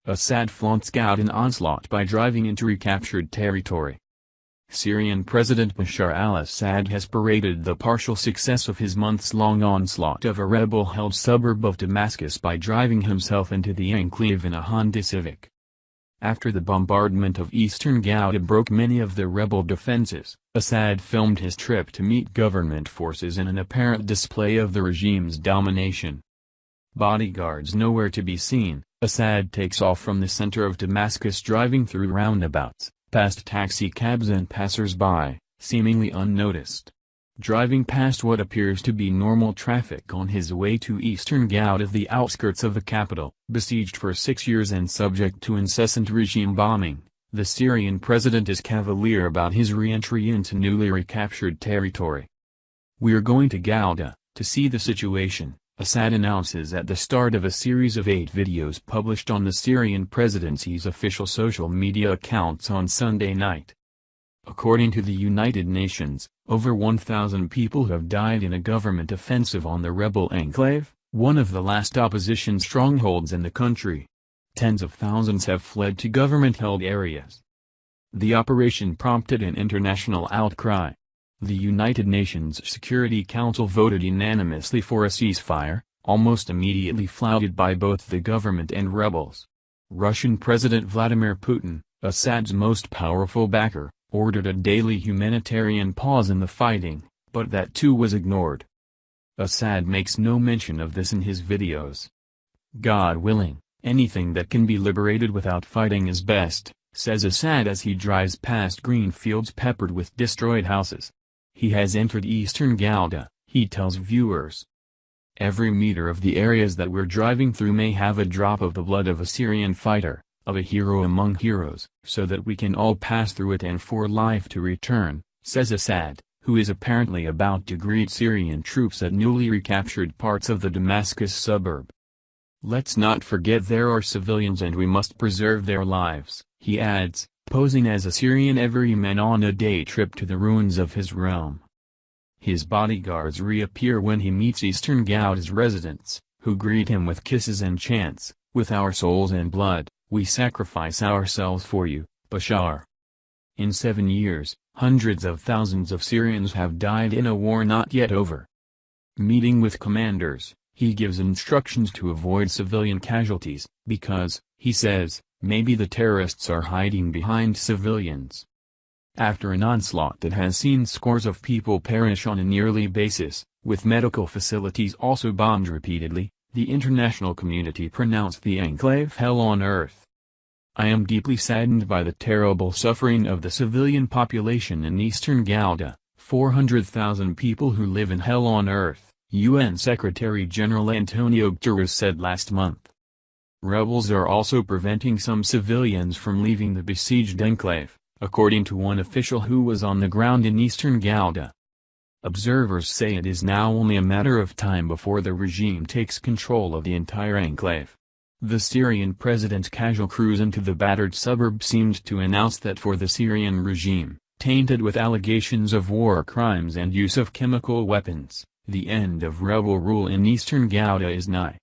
Assad flaunts an onslaught by driving into recaptured territory. Syrian President Bashar al-Assad has paraded the partial success of his months-long onslaught of a rebel-held suburb of Damascus by driving himself into the enclave in a Honda Civic. After the bombardment of Eastern Ghouta broke many of the rebel defenses, Assad filmed his trip to meet government forces in an apparent display of the regime's domination. Bodyguards nowhere to be seen, Assad takes off from the center of Damascus driving through roundabouts, past taxi cabs and passersby, seemingly unnoticed. Driving past what appears to be normal traffic on his way to Eastern Ghouta, the outskirts of the capital, besieged for 6 years and subject to incessant regime bombing, the Syrian president is cavalier about his re-entry into newly recaptured territory. "We're going to Ghouta, to see the situation," Assad announces at the start of a series of 8 videos published on the Syrian presidency's official social media accounts on Sunday night. According to the United Nations, over 1,000 people have died in a government offensive on the rebel enclave, one of the last opposition strongholds in the country. Tens of thousands have fled to government-held areas. The operation prompted an international outcry. The United Nations Security Council voted unanimously for a ceasefire, almost immediately flouted by both the government and rebels. Russian President Vladimir Putin, Assad's most powerful backer, ordered a daily humanitarian pause in the fighting, but that too was ignored. Assad makes no mention of this in his videos. "God willing, anything that can be liberated without fighting is best," says Assad as he drives past green fields peppered with destroyed houses. He has entered Eastern Ghouta, he tells viewers. "Every meter of the areas that we're driving through may have a drop of the blood of a Syrian fighter, of a hero among heroes, so that we can all pass through it and for life to return," says Assad, who is apparently about to greet Syrian troops at newly recaptured parts of the Damascus suburb. "Let's not forget there are civilians and we must preserve their lives," he adds, posing as a Syrian everyman on a day trip to the ruins of his realm. His bodyguards reappear when he meets Eastern Ghouta's residents, who greet him with kisses and chants, "With our souls and blood, we sacrifice ourselves for you, Bashar." In 7 years, hundreds of thousands of Syrians have died in a war not yet over. Meeting with commanders, he gives instructions to avoid civilian casualties, because, he says, maybe the terrorists are hiding behind civilians. After an onslaught that has seen scores of people perish on a yearly basis, with medical facilities also bombed repeatedly, the international community pronounced the enclave hell on earth. "I am deeply saddened by the terrible suffering of the civilian population in Eastern Ghouta, 400,000 people who live in hell on earth," UN Secretary-General Antonio Guterres said last month. Rebels are also preventing some civilians from leaving the besieged enclave, according to one official who was on the ground in Eastern Ghouta. Observers say it is now only a matter of time before the regime takes control of the entire enclave. The Syrian president's casual cruise into the battered suburb seemed to announce that for the Syrian regime, tainted with allegations of war crimes and use of chemical weapons, the end of rebel rule in Eastern Ghouta is nigh.